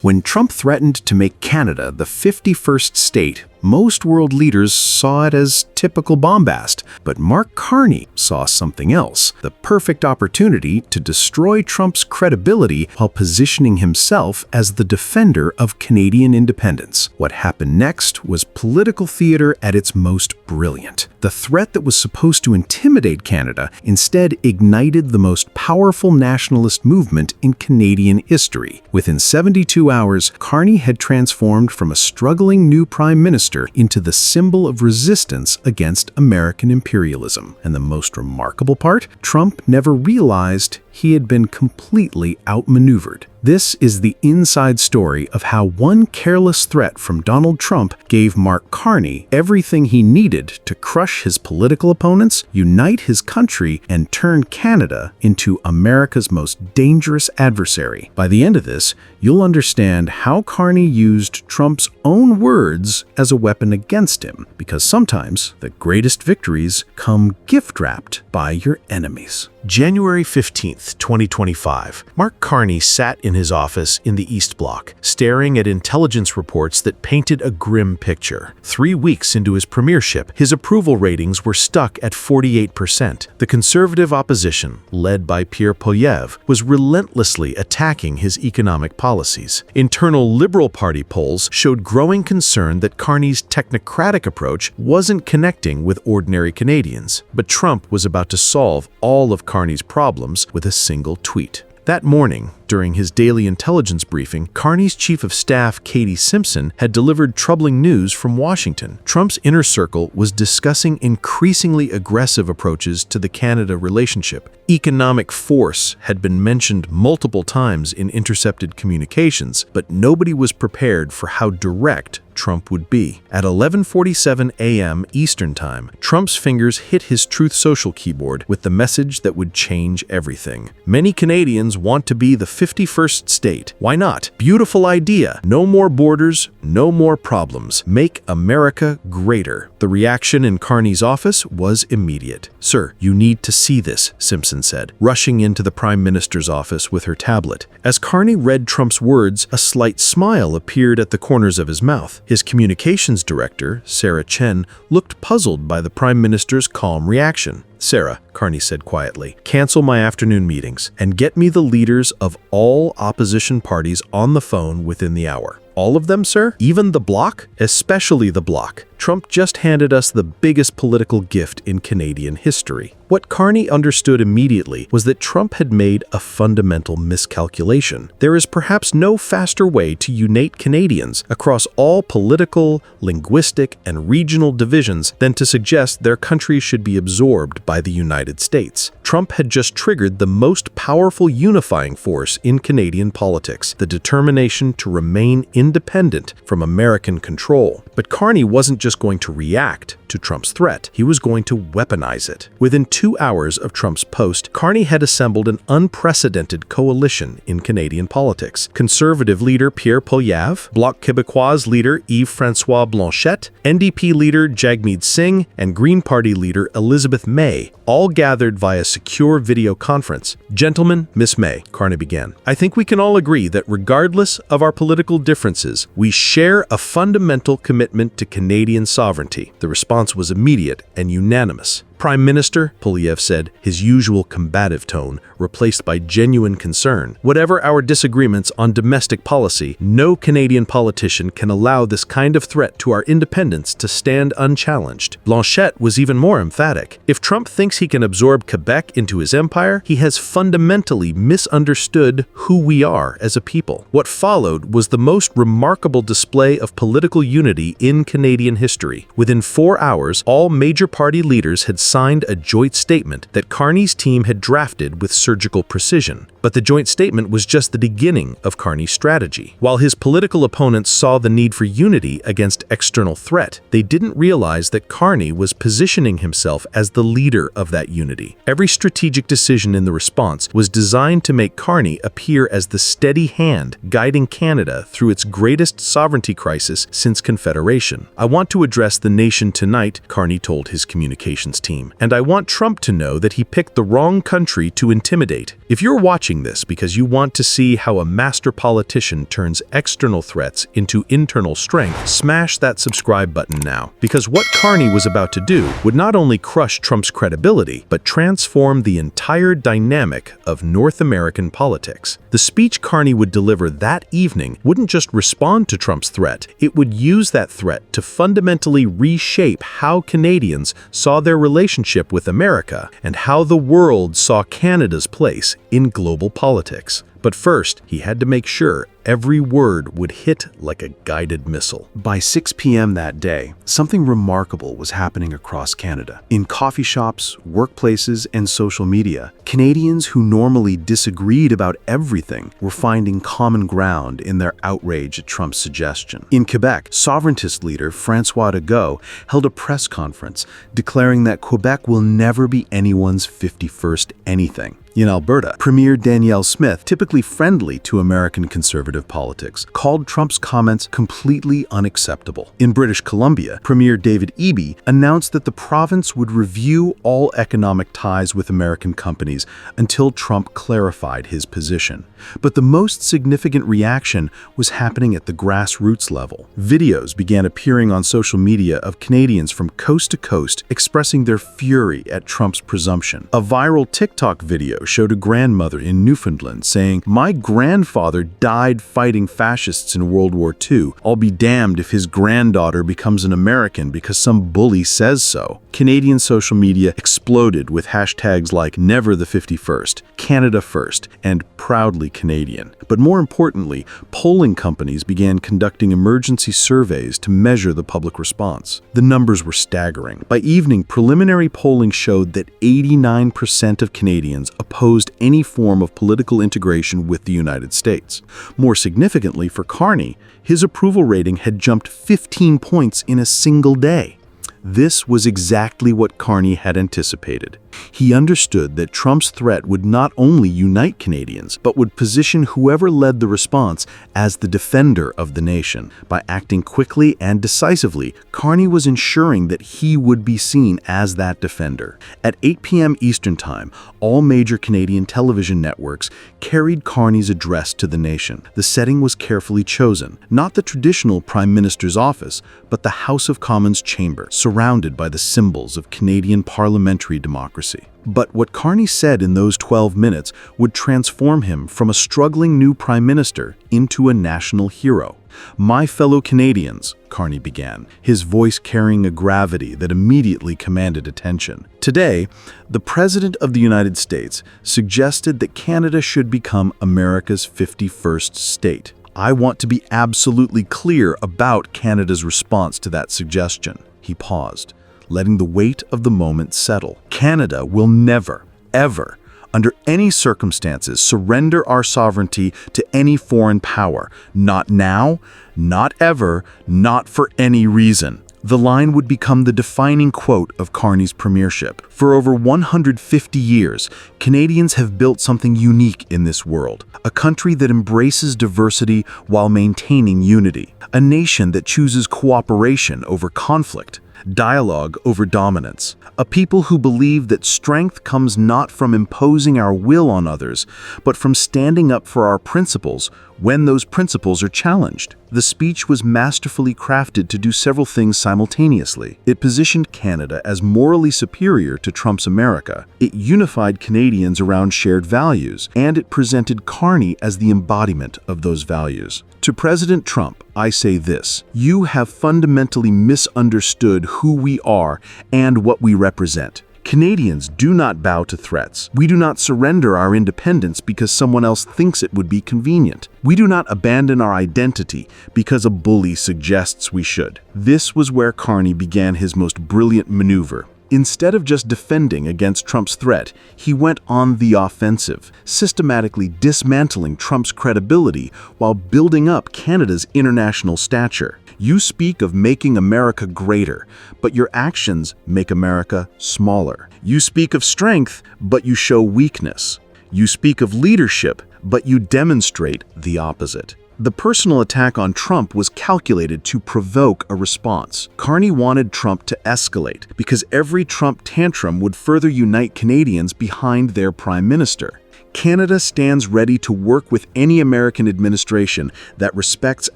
When Trump threatened to make Canada the 51st state, most world leaders saw it as typical bombast, but Mark Carney saw something else, the perfect opportunity to destroy Trump's credibility while positioning himself as the defender of Canadian independence. What happened next was political theater at its most brilliant. The threat that was supposed to intimidate Canada instead ignited the most powerful nationalist movement in Canadian history. Within 72 hours, Carney had transformed from a struggling new prime minister into the symbol of resistance against American imperialism. And the most remarkable part, Trump never realized he had been completely outmaneuvered. This is the inside story of how one careless threat from Donald Trump gave Mark Carney everything he needed to crush his political opponents, unite his country, and turn Canada into America's most dangerous adversary. By the end of this, you'll understand how Carney used Trump's own words as a weapon against him, because sometimes the greatest victories come gift-wrapped by your enemies. January 15th, 2025, Mark Carney sat in his office in the East Bloc, staring at intelligence reports that painted a grim picture. 3 weeks into his premiership, his approval ratings were stuck at 48%. The conservative opposition, led by Pierre Poilievre, was relentlessly attacking his economic policies. Internal Liberal Party polls showed growing concern that Carney's technocratic approach wasn't connecting with ordinary Canadians. But Trump was about to solve all of Carney's problems with a single tweet. That morning, during his daily intelligence briefing, Carney's chief of staff, Katie Simpson, had delivered troubling news from Washington. Trump's inner circle was discussing increasingly aggressive approaches to the Canada relationship. Economic force had been mentioned multiple times in intercepted communications, but nobody was prepared for how direct Trump would be. At 11:47 a.m. Eastern Time, Trump's fingers hit his Truth Social keyboard with the message that would change everything. Many Canadians want to be the 51st state. Why not? Beautiful idea. No more borders, no more problems. Make America greater. The reaction in Carney's office was immediate. "Sir, you need to see this," Simpson said, rushing into the Prime Minister's office with her tablet. As Carney read Trump's words, a slight smile appeared at the corners of his mouth. His communications director, Sarah Chen, looked puzzled by the Prime Minister's calm reaction. "Sarah," Carney said quietly, "cancel my afternoon meetings and get me the leaders of all opposition parties on the phone within the hour." "All of them, sir? Even the Bloc?" "Especially the Bloc. Trump just handed us the biggest political gift in Canadian history." What Carney understood immediately was that Trump had made a fundamental miscalculation. There is perhaps no faster way to unite Canadians across all political, linguistic, and regional divisions than to suggest their country should be absorbed by the United States. Trump had just triggered the most powerful unifying force in Canadian politics, the determination to remain independent from American control. But Carney wasn't just going to react to Trump's threat, he was going to weaponize it. Within 2 hours of Trump's post, Carney had assembled an unprecedented coalition in Canadian politics. Conservative leader Pierre Poilievre, Bloc Québécois leader Yves-François Blanchet, NDP leader Jagmeet Singh, and Green Party leader Elizabeth May all gathered via secure video conference. "Gentlemen, Miss May," Carney began, "I think we can all agree that regardless of our political differences, we share a fundamental commitment to Canadian sovereignty." The response was immediate and unanimous. "Prime Minister," Poilievre said, his usual combative tone replaced by genuine concern, "whatever our disagreements on domestic policy, no Canadian politician can allow this kind of threat to our independence to stand unchallenged." Blanchet was even more emphatic. "If Trump thinks he can absorb Quebec into his empire, he has fundamentally misunderstood who we are as a people." What followed was the most remarkable display of political unity in Canadian history. Within 4 hours, all major party leaders had signed a joint statement that Carney's team had drafted with surgical precision. But the joint statement was just the beginning of Carney's strategy. While his political opponents saw the need for unity against external threat, they didn't realize that Carney was positioning himself as the leader of that unity. Every strategic decision in the response was designed to make Carney appear as the steady hand guiding Canada through its greatest sovereignty crisis since Confederation. "I want to address the nation tonight," Carney told his communications team, "and I want Trump to know that he picked the wrong country to intimidate. If you're watching watching this because you want to see how a master politician turns external threats into internal strength, smash that subscribe button now. Because what Carney was about to do would not only crush Trump's credibility, but transform the entire dynamic of North American politics. The speech Carney would deliver that evening wouldn't just respond to Trump's threat, it would use that threat to fundamentally reshape how Canadians saw their relationship with America and how the world saw Canada's place in global politics. But first, he had to make sure every word would hit like a guided missile. By 6 p.m. that day, something remarkable was happening across Canada. In coffee shops, workplaces, and social media, Canadians who normally disagreed about everything were finding common ground in their outrage at Trump's suggestion. In Quebec, sovereigntist leader François Legault held a press conference declaring that Quebec will never be anyone's 51st anything. In Alberta, Premier Danielle Smith, typically friendly to American conservative politics, called Trump's comments completely unacceptable. In British Columbia, Premier David Eby announced that the province would review all economic ties with American companies until Trump clarified his position. But the most significant reaction was happening at the grassroots level. Videos began appearing on social media of Canadians from coast to coast expressing their fury at Trump's presumption. A viral TikTok video showed a grandmother in Newfoundland saying, "My grandfather died fighting fascists in World War II. I'll be damned if his granddaughter becomes an American because some bully says so." Canadian social media exploded with hashtags like Never the 51st, Canada First, and Proudly Canadian. But more importantly, polling companies began conducting emergency surveys to measure the public response. The numbers were staggering. By evening, preliminary polling showed that 89% of Canadians opposed any form of political integration with the United States. More significantly for Carney, his approval rating had jumped 15 points in a single day. This was exactly what Carney had anticipated. He understood that Trump's threat would not only unite Canadians, but would position whoever led the response as the defender of the nation. By acting quickly and decisively, Carney was ensuring that he would be seen as that defender. At 8 p.m. Eastern Time, all major Canadian television networks carried Carney's address to the nation. The setting was carefully chosen, not the traditional Prime Minister's office, but the House of Commons chamber, surrounded by the symbols of Canadian parliamentary democracy. But what Carney said in those 12 minutes would transform him from a struggling new prime minister into a national hero. "My fellow Canadians," Carney began, his voice carrying a gravity that immediately commanded attention. "Today, the President of the United States suggested that Canada should become America's 51st state. I want to be absolutely clear about Canada's response to that suggestion." He paused, letting the weight of the moment settle. "Canada will never, ever, under any circumstances, surrender our sovereignty to any foreign power. Not now, not ever, not for any reason." The line would become the defining quote of Carney's premiership. For over 150 years, Canadians have built something unique in this world. A country that embraces diversity while maintaining unity. A nation that chooses cooperation over conflict. Dialogue over dominance. A people who believe that strength comes not from imposing our will on others, but from standing up for our principles when those principles are challenged. The speech was masterfully crafted to do several things simultaneously. It positioned Canada as morally superior to Trump's America. It unified Canadians around shared values, and it presented Carney as the embodiment of those values. To President Trump, I say this: you have fundamentally misunderstood who we are and what we represent. Canadians do not bow to threats. We do not surrender our independence because someone else thinks it would be convenient. We do not abandon our identity because a bully suggests we should. This was where Carney began his most brilliant maneuver. Instead of just defending against Trump's threat, he went on the offensive, systematically dismantling Trump's credibility while building up Canada's international stature. You speak of making America greater, but your actions make America smaller. You speak of strength, but you show weakness. You speak of leadership, but you demonstrate the opposite. The personal attack on Trump was calculated to provoke a response. Carney wanted Trump to escalate because every Trump tantrum would further unite Canadians behind their prime minister. Canada stands ready to work with any American administration that respects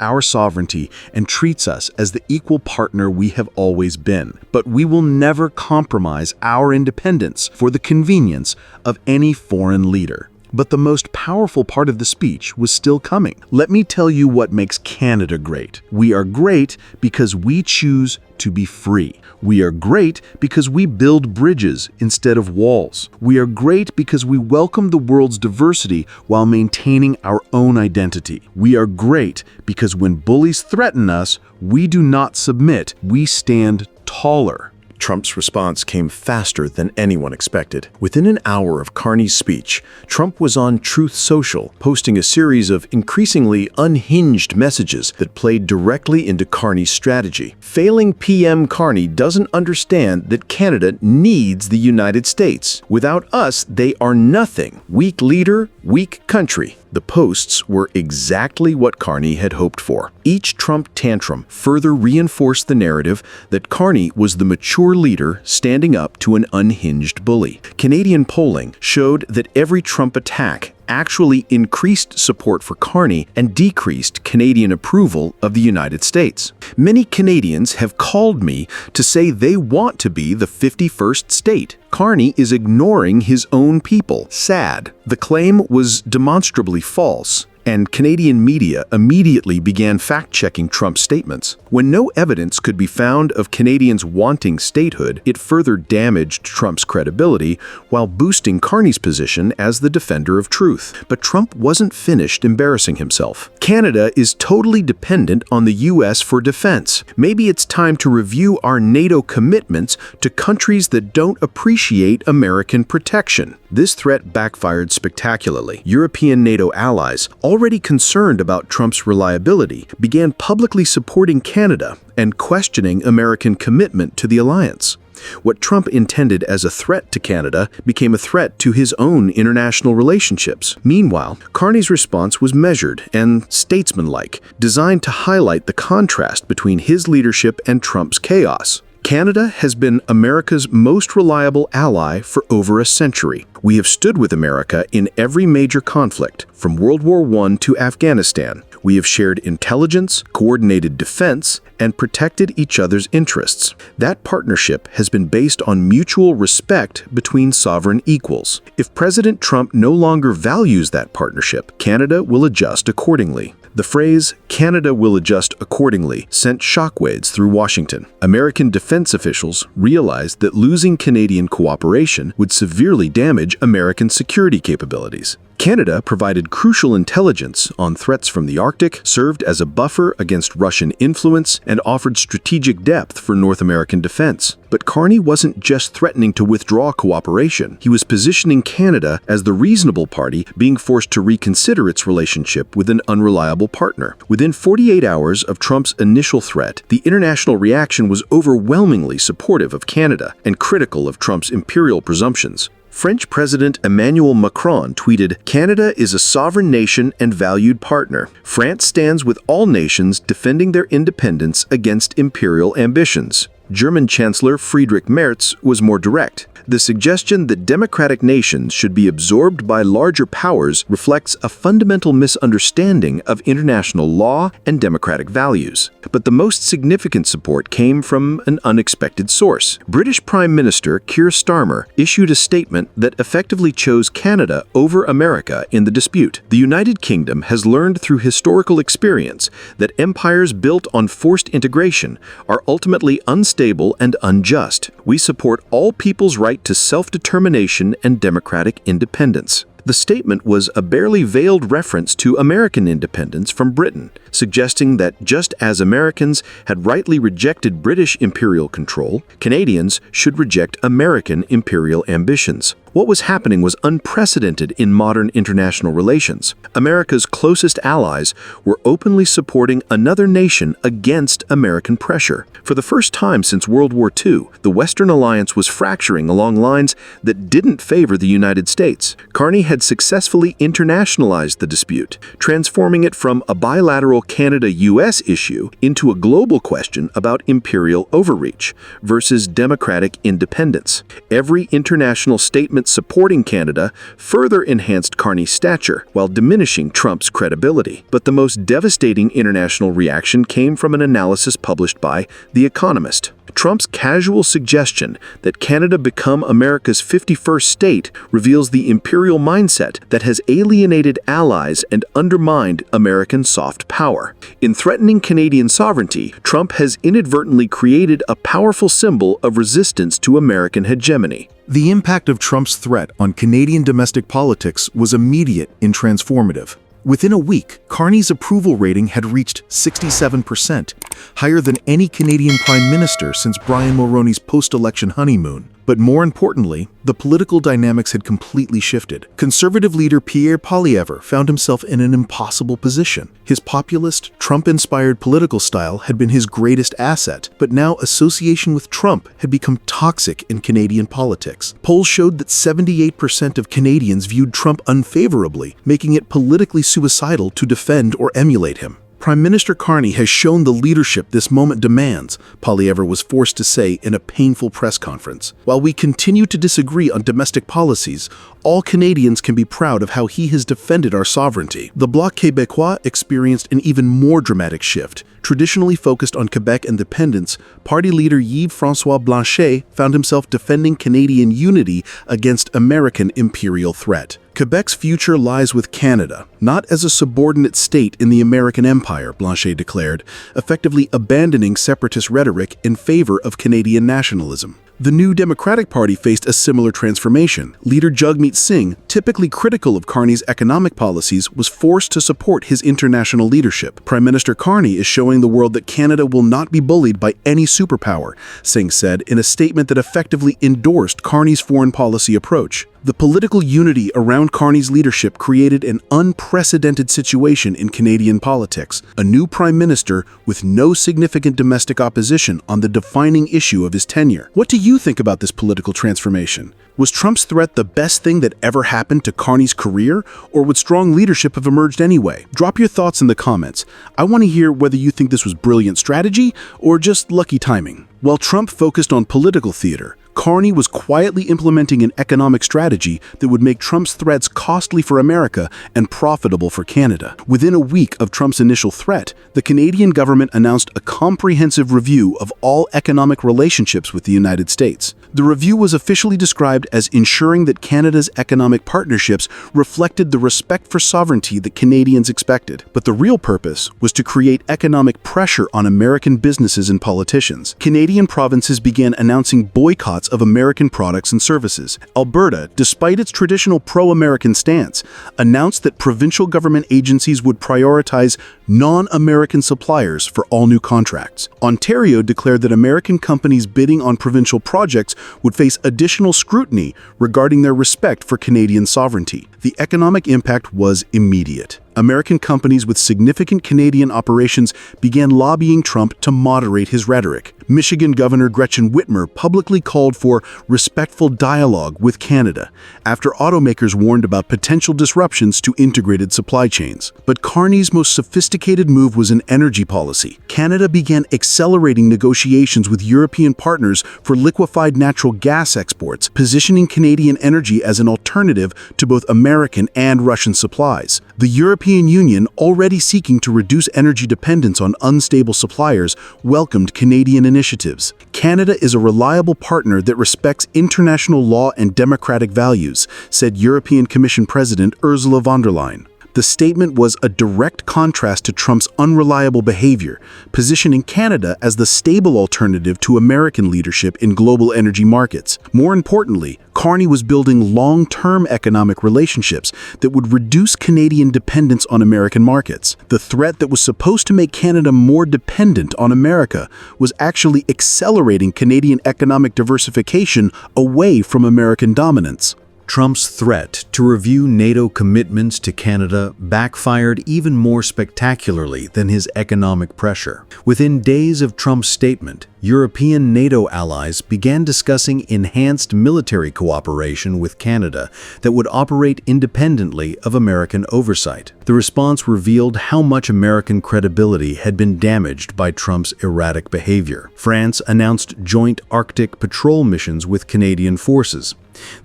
our sovereignty and treats us as the equal partner we have always been. But we will never compromise our independence for the convenience of any foreign leader. But the most powerful part of the speech was still coming. Let me tell you what makes Canada great. We are great because we choose to be free. We are great because we build bridges instead of walls. We are great because we welcome the world's diversity while maintaining our own identity. We are great because when bullies threaten us, we do not submit. We stand taller. Trump's response came faster than anyone expected. Within an hour of Carney's speech, Trump was on Truth Social, posting a series of increasingly unhinged messages that played directly into Carney's strategy. Failing PM Carney doesn't understand that Canada needs the United States. Without us, they are nothing. Weak leader, weak country. The posts were exactly what Carney had hoped for. Each Trump tantrum further reinforced the narrative that Carney was the mature leader standing up to an unhinged bully. Canadian polling showed that every Trump attack actually increased support for Carney and decreased Canadian approval of the United States. Many Canadians have called me to say they want to be the 51st state. Carney is ignoring his own people. Sad. The claim was demonstrably false, and Canadian media immediately began fact-checking Trump's statements. When no evidence could be found of Canadians wanting statehood, it further damaged Trump's credibility while boosting Carney's position as the defender of truth. But Trump wasn't finished embarrassing himself. Canada is totally dependent on the U.S. for defense. Maybe it's time to review our NATO commitments to countries that don't appreciate American protection. This threat backfired spectacularly. European NATO allies, already concerned about Trump's reliability, began publicly supporting Canada and questioning American commitment to the alliance. What Trump intended as a threat to Canada became a threat to his own international relationships. Meanwhile, Carney's response was measured and statesmanlike, designed to highlight the contrast between his leadership and Trump's chaos. Canada has been America's most reliable ally for over a century. We have stood with America in every major conflict, from World War I to Afghanistan. We have shared intelligence, coordinated defense, and protected each other's interests. That partnership has been based on mutual respect between sovereign equals. If President Trump no longer values that partnership, Canada will adjust accordingly. The phrase, "Canada will adjust accordingly," sent shockwaves through Washington. American defense officials realized that losing Canadian cooperation would severely damage American security capabilities. Canada provided crucial intelligence on threats from the Arctic, served as a buffer against Russian influence, and offered strategic depth for North American defense. But Carney wasn't just threatening to withdraw cooperation. He was positioning Canada as the reasonable party being forced to reconsider its relationship with an unreliable partner. Within 48 hours of Trump's initial threat, the international reaction was overwhelmingly supportive of Canada and critical of Trump's imperial presumptions. French President Emmanuel Macron tweeted, "Canada is a sovereign nation and valued partner. France stands with all nations defending their independence against imperial ambitions." German Chancellor Friedrich Merz was more direct. The suggestion that democratic nations should be absorbed by larger powers reflects a fundamental misunderstanding of international law and democratic values. But the most significant support came from an unexpected source. British Prime Minister Keir Starmer issued a statement that effectively chose Canada over America in the dispute. The United Kingdom has learned through historical experience that empires built on forced integration are ultimately unstable and unjust. We support all people's right to self-determination and democratic independence. The statement was a barely veiled reference to American independence from Britain, suggesting that just as Americans had rightly rejected British imperial control, Canadians should reject American imperial ambitions. What was happening was unprecedented in modern international relations. America's closest allies were openly supporting another nation against American pressure. For the first time since World War II, the Western alliance was fracturing along lines that didn't favor the United States. Carney had successfully internationalized the dispute, transforming it from a bilateral Canada-US issue into a global question about imperial overreach versus democratic independence. Every international statement supporting Canada further enhanced Carney's stature while diminishing Trump's credibility. But the most devastating international reaction came from an analysis published by The Economist. Trump's casual suggestion that Canada become America's 51st state reveals the imperial mindset that has alienated allies and undermined American soft power. In threatening Canadian sovereignty, Trump has inadvertently created a powerful symbol of resistance to American hegemony. The impact of Trump's threat on Canadian domestic politics was immediate and transformative. Within a week, Carney's approval rating had reached 67%, higher than any Canadian prime minister since Brian Mulroney's post-election honeymoon. But more importantly, the political dynamics had completely shifted. Conservative leader Pierre Poilievre found himself in an impossible position. His populist, Trump-inspired political style had been his greatest asset, but now association with Trump had become toxic in Canadian politics. Polls showed that 78% of Canadians viewed Trump unfavorably, making it politically suicidal to defend or emulate him. Prime Minister Carney has shown the leadership this moment demands, Poilievre was forced to say in a painful press conference. While we continue to disagree on domestic policies, all Canadians can be proud of how he has defended our sovereignty. The Bloc Québécois experienced an even more dramatic shift. Traditionally focused on Quebec independence, party leader Yves-François Blanchet found himself defending Canadian unity against American imperial threat. Quebec's future lies with Canada, not as a subordinate state in the American empire, Blanchet declared, effectively abandoning separatist rhetoric in favor of Canadian nationalism. The New Democratic Party faced a similar transformation. Leader Jagmeet Singh, typically critical of Carney's economic policies, was forced to support his international leadership. Prime Minister Carney is showing the world that Canada will not be bullied by any superpower, Singh said in a statement that effectively endorsed Carney's foreign policy approach. The political unity around Carney's leadership created an unprecedented situation in Canadian politics, a new prime minister with no significant domestic opposition on the defining issue of his tenure. What do you think about this political transformation? Was Trump's threat the best thing that ever happened to Carney's career, or would strong leadership have emerged anyway? Drop your thoughts in the comments. I want to hear whether you think this was brilliant strategy or just lucky timing. While Trump focused on political theater, Carney was quietly implementing an economic strategy that would make Trump's threats costly for America and profitable for Canada. Within a week of Trump's initial threat, the Canadian government announced a comprehensive review of all economic relationships with the United States. The review was officially described as ensuring that Canada's economic partnerships reflected the respect for sovereignty that Canadians expected. But the real purpose was to create economic pressure on American businesses and politicians. Canadian provinces began announcing boycotts of American products and services. Alberta, despite its traditional pro-American stance, announced that provincial government agencies would prioritize non-American suppliers for all new contracts. Ontario declared that American companies bidding on provincial projects would face additional scrutiny regarding their respect for Canadian sovereignty. The economic impact was immediate. American companies with significant Canadian operations began lobbying Trump to moderate his rhetoric. Michigan Governor Gretchen Whitmer publicly called for respectful dialogue with Canada after automakers warned about potential disruptions to integrated supply chains. But Carney's most sophisticated move was an energy policy. Canada began accelerating negotiations with European partners for liquefied natural gas exports, positioning Canadian energy as an alternative to both American and Russian supplies. The European Union, already seeking to reduce energy dependence on unstable suppliers, welcomed Canadian initiatives. Canada is a reliable partner that respects international law and democratic values, said European Commission President Ursula von der Leyen. The statement was a direct contrast to Trump's unreliable behavior, positioning Canada as the stable alternative to American leadership in global energy markets. More importantly, Carney was building long-term economic relationships that would reduce Canadian dependence on American markets. The threat that was supposed to make Canada more dependent on America was actually accelerating Canadian economic diversification away from American dominance. Trump's threat to review NATO commitments to Canada backfired even more spectacularly than his economic pressure. Within days of Trump's statement, European NATO allies began discussing enhanced military cooperation with Canada that would operate independently of American oversight. The response revealed how much American credibility had been damaged by Trump's erratic behavior. France announced joint Arctic patrol missions with Canadian forces.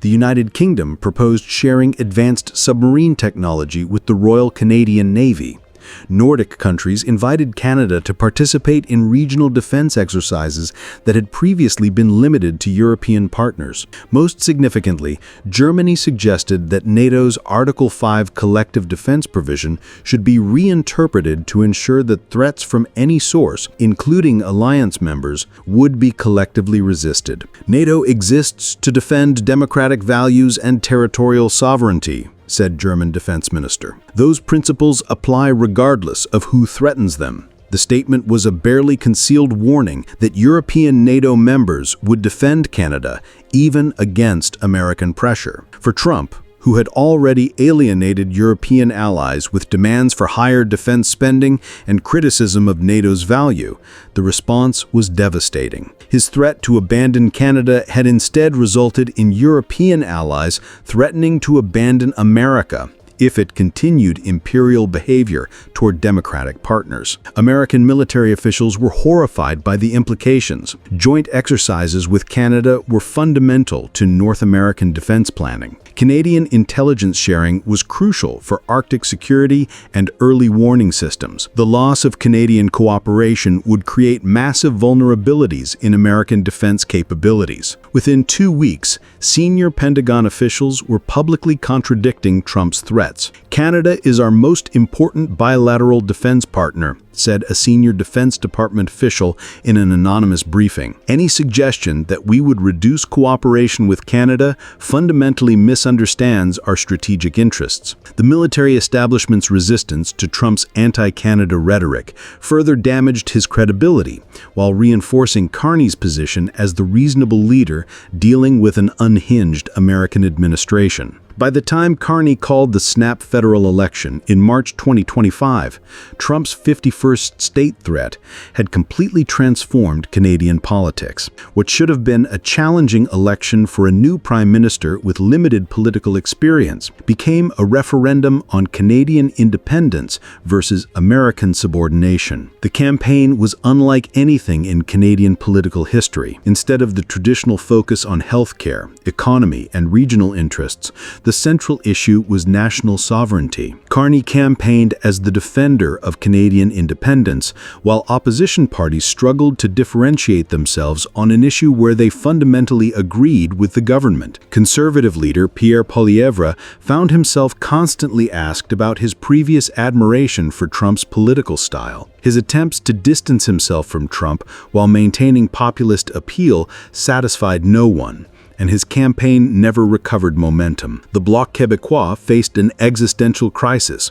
The United Kingdom proposed sharing advanced submarine technology with the Royal Canadian Navy. Nordic countries invited Canada to participate in regional defense exercises that had previously been limited to European partners. Most significantly, Germany suggested that NATO's Article 5 collective defense provision should be reinterpreted to ensure that threats from any source, including alliance members, would be collectively resisted. NATO exists to defend democratic values and territorial sovereignty, said German Defense Minister. Those principles apply regardless of who threatens them. The statement was a barely concealed warning that European NATO members would defend Canada even against American pressure. For Trump, who had already alienated European allies with demands for higher defense spending and criticism of NATO's value, the response was devastating. His threat to abandon Canada had instead resulted in European allies threatening to abandon America if it continued imperial behavior toward democratic partners. American military officials were horrified by the implications. Joint exercises with Canada were fundamental to North American defense planning. Canadian intelligence sharing was crucial for Arctic security and early warning systems. The loss of Canadian cooperation would create massive vulnerabilities in American defense capabilities. Within 2 weeks, senior Pentagon officials were publicly contradicting Trump's threats. Canada is our most important bilateral defense partner, said a senior Defense Department official in an anonymous briefing. Any suggestion that we would reduce cooperation with Canada fundamentally misunderstands our strategic interests. The military establishment's resistance to Trump's anti-Canada rhetoric further damaged his credibility, while reinforcing Carney's position as the reasonable leader dealing with an unhinged American administration. By the time Carney called the snap federal election in March 2025, Trump's 51st state threat had completely transformed Canadian politics. What should have been a challenging election for a new prime minister with limited political experience became a referendum on Canadian independence versus American subordination. The campaign was unlike anything in Canadian political history. Instead of the traditional focus on healthcare, economy, and regional interests, the central issue was national sovereignty. Carney campaigned as the defender of Canadian independence, while opposition parties struggled to differentiate themselves on an issue where they fundamentally agreed with the government. Conservative leader Pierre Poilievre found himself constantly asked about his previous admiration for Trump's political style. His attempts to distance himself from Trump while maintaining populist appeal satisfied no one, and his campaign never recovered momentum. The Bloc Québécois faced an existential crisis.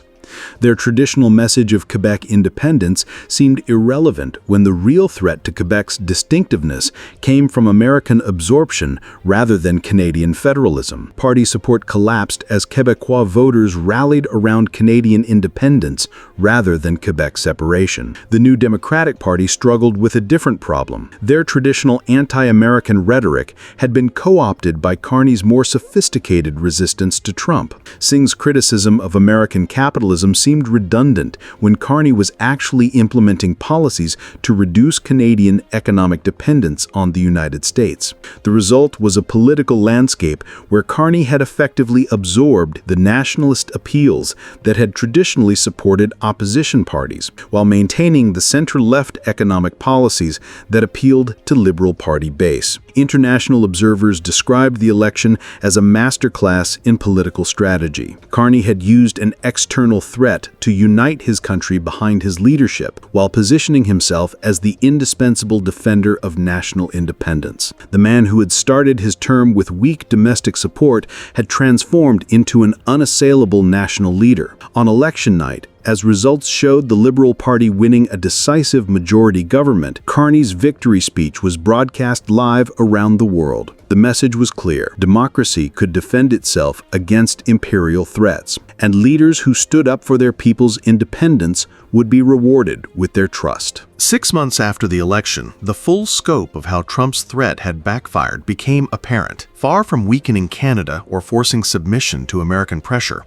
Their traditional message of Quebec independence seemed irrelevant when the real threat to Quebec's distinctiveness came from American absorption rather than Canadian federalism. Party support collapsed as Québécois voters rallied around Canadian independence rather than Quebec separation. The New Democratic Party struggled with a different problem. Their traditional anti-American rhetoric had been co-opted by Carney's more sophisticated resistance to Trump. Singh's criticism of American capitalism seemed redundant when Carney was actually implementing policies to reduce Canadian economic dependence on the United States. The result was a political landscape where Carney had effectively absorbed the nationalist appeals that had traditionally supported opposition parties, while maintaining the center-left economic policies that appealed to Liberal Party base. International observers described the election as a masterclass in political strategy. Carney had used an external threat to unite his country behind his leadership, while positioning himself as the indispensable defender of national independence. The man who had started his term with weak domestic support had transformed into an unassailable national leader. On election night, as results showed the Liberal Party winning a decisive majority government, Carney's victory speech was broadcast live around the world. The message was clear. Democracy could defend itself against imperial threats, and leaders who stood up for their people's independence would be rewarded with their trust. 6 months after the election, the full scope of how Trump's threat had backfired became apparent. Far from weakening Canada or forcing submission to American pressure,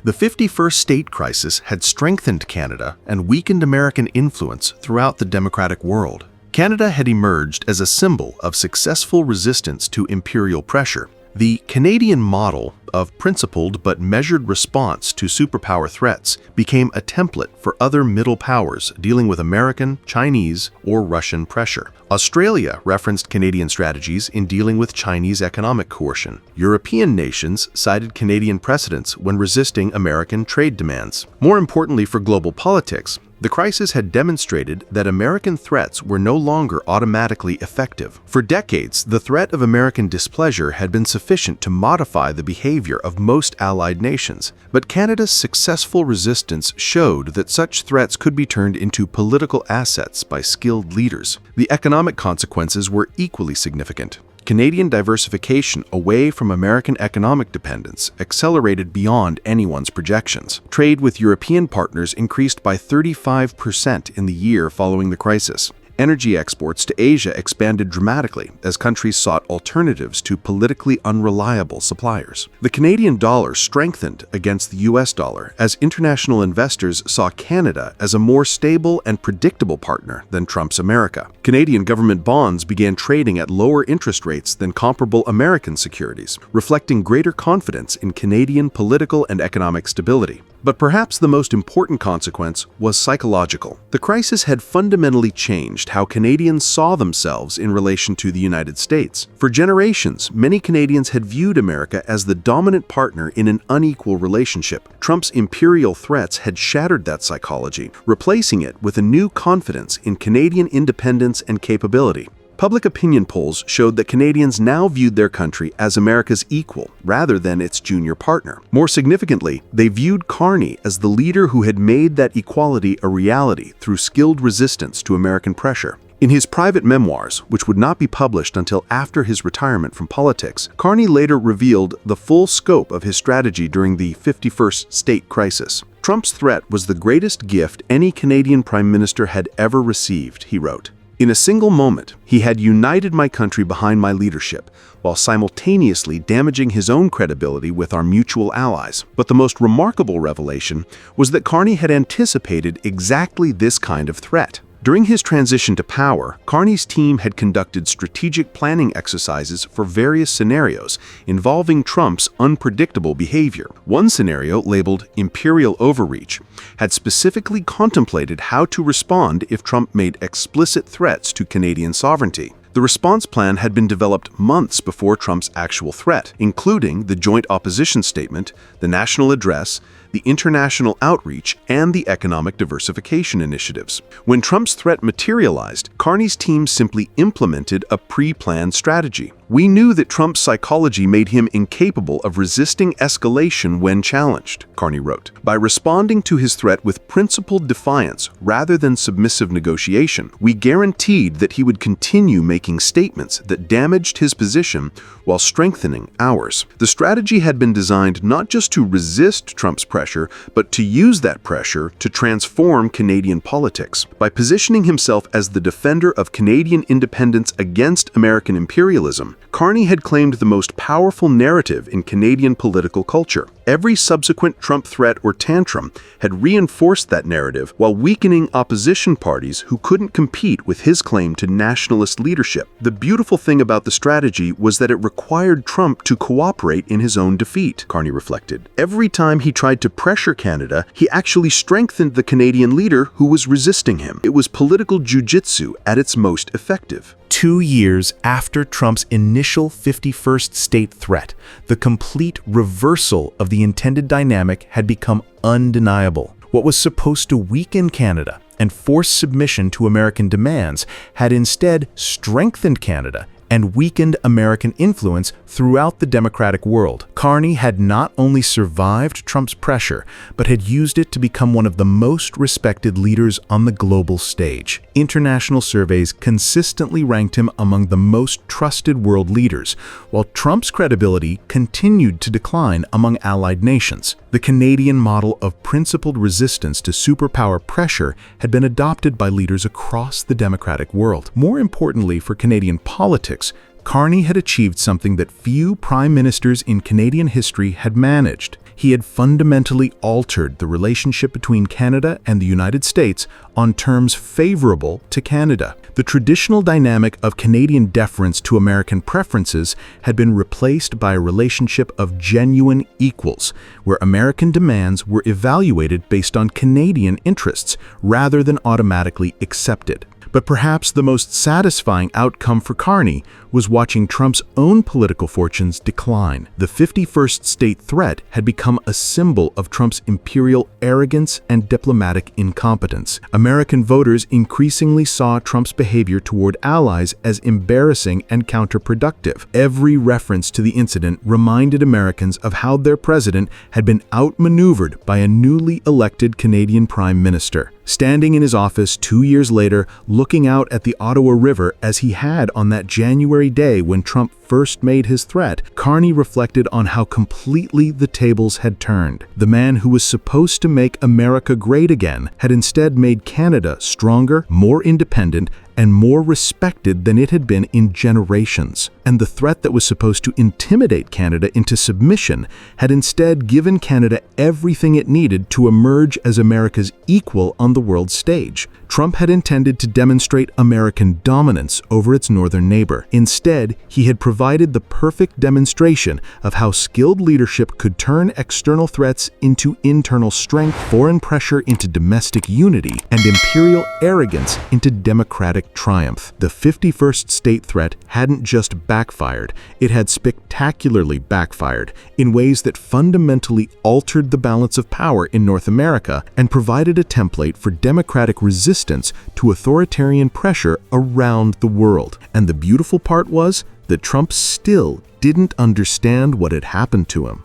the 51st state crisis had strengthened Canada and weakened American influence throughout the democratic world. Canada had emerged as a symbol of successful resistance to imperial pressure. The Canadian model of principled but measured response to superpower threats became a template for other middle powers dealing with American, Chinese, or Russian pressure. Australia referenced Canadian strategies in dealing with Chinese economic coercion. European nations cited Canadian precedents when resisting American trade demands. More importantly for global politics, the crisis had demonstrated that American threats were no longer automatically effective. For decades, the threat of American displeasure had been sufficient to modify the behavior of most allied nations, but Canada's successful resistance showed that such threats could be turned into political assets by skilled leaders. The economic consequences were equally significant. Canadian diversification away from American economic dependence accelerated beyond anyone's projections. Trade with European partners increased by 35% in the year following the crisis. Energy exports to Asia expanded dramatically as countries sought alternatives to politically unreliable suppliers. The Canadian dollar strengthened against the US dollar as international investors saw Canada as a more stable and predictable partner than Trump's America. Canadian government bonds began trading at lower interest rates than comparable American securities, reflecting greater confidence in Canadian political and economic stability. But perhaps the most important consequence was psychological. The crisis had fundamentally changed how Canadians saw themselves in relation to the United States. For generations, many Canadians had viewed America as the dominant partner in an unequal relationship. Trump's imperial threats had shattered that psychology, replacing it with a new confidence in Canadian independence and capability. Public opinion polls showed that Canadians now viewed their country as America's equal rather than its junior partner. More significantly, they viewed Carney as the leader who had made that equality a reality through skilled resistance to American pressure. In his private memoirs, which would not be published until after his retirement from politics, Carney later revealed the full scope of his strategy during the 51st state crisis. Trump's threat was the greatest gift any Canadian prime minister had ever received, he wrote. In a single moment, he had united my country behind my leadership, while simultaneously damaging his own credibility with our mutual allies. But the most remarkable revelation was that Carney had anticipated exactly this kind of threat. During his transition to power, Carney's team had conducted strategic planning exercises for various scenarios involving Trump's unpredictable behavior. One scenario, labeled imperial overreach, had specifically contemplated how to respond if Trump made explicit threats to Canadian sovereignty. The response plan had been developed months before Trump's actual threat, including the joint opposition statement, the national address, the international outreach, and the economic diversification initiatives. When Trump's threat materialized, Carney's team simply implemented a pre-planned strategy. We knew that Trump's psychology made him incapable of resisting escalation when challenged, Carney wrote. By responding to his threat with principled defiance rather than submissive negotiation, we guaranteed that he would continue making statements that damaged his position while strengthening ours. The strategy had been designed not just to resist Trump's pressure, but to use that pressure to transform Canadian politics. By positioning himself as the defender of Canadian independence against American imperialism, Carney had claimed the most powerful narrative in Canadian political culture. Every subsequent Trump threat or tantrum had reinforced that narrative while weakening opposition parties who couldn't compete with his claim to nationalist leadership. The beautiful thing about the strategy was that it required Trump to cooperate in his own defeat, Carney reflected. Every time he tried to pressure Canada, he actually strengthened the Canadian leader who was resisting him. It was political jujitsu at its most effective. 2 years after Trump's initial 51st state threat, the complete reversal of the intended dynamic had become undeniable. What was supposed to weaken Canada and force submission to American demands had instead strengthened Canada and weakened American influence throughout the democratic world. Carney had not only survived Trump's pressure, but had used it to become one of the most respected leaders on the global stage. International surveys consistently ranked him among the most trusted world leaders, while Trump's credibility continued to decline among allied nations. The Canadian model of principled resistance to superpower pressure had been adopted by leaders across the democratic world. More importantly for Canadian politics, Carney had achieved something that few prime ministers in Canadian history had managed. He had fundamentally altered the relationship between Canada and the United States on terms favorable to Canada. The traditional dynamic of Canadian deference to American preferences had been replaced by a relationship of genuine equals, where American demands were evaluated based on Canadian interests rather than automatically accepted. But perhaps the most satisfying outcome for Carney was watching Trump's own political fortunes decline. The 51st state threat had become a symbol of Trump's imperial arrogance and diplomatic incompetence. American voters increasingly saw Trump's behavior toward allies as embarrassing and counterproductive. Every reference to the incident reminded Americans of how their president had been outmaneuvered by a newly elected Canadian Prime Minister. Standing in his office 2 years later, looking out at the Ottawa River as he had on that January day when Trump first made his threat, Carney reflected on how completely the tables had turned. The man who was supposed to make America great again had instead made Canada stronger, more independent, and more respected than it had been in generations. And the threat that was supposed to intimidate Canada into submission had instead given Canada everything it needed to emerge as America's equal on the world stage. Trump had intended to demonstrate American dominance over its northern neighbor. Instead, he had provided the perfect demonstration of how skilled leadership could turn external threats into internal strength, foreign pressure into domestic unity, and imperial arrogance into democratic triumph. The 51st state threat hadn't just backfired, it had spectacularly backfired in ways that fundamentally altered the balance of power in North America and provided a template for democratic resistance to authoritarian pressure around the world. And the beautiful part was that Trump still didn't understand what had happened to him.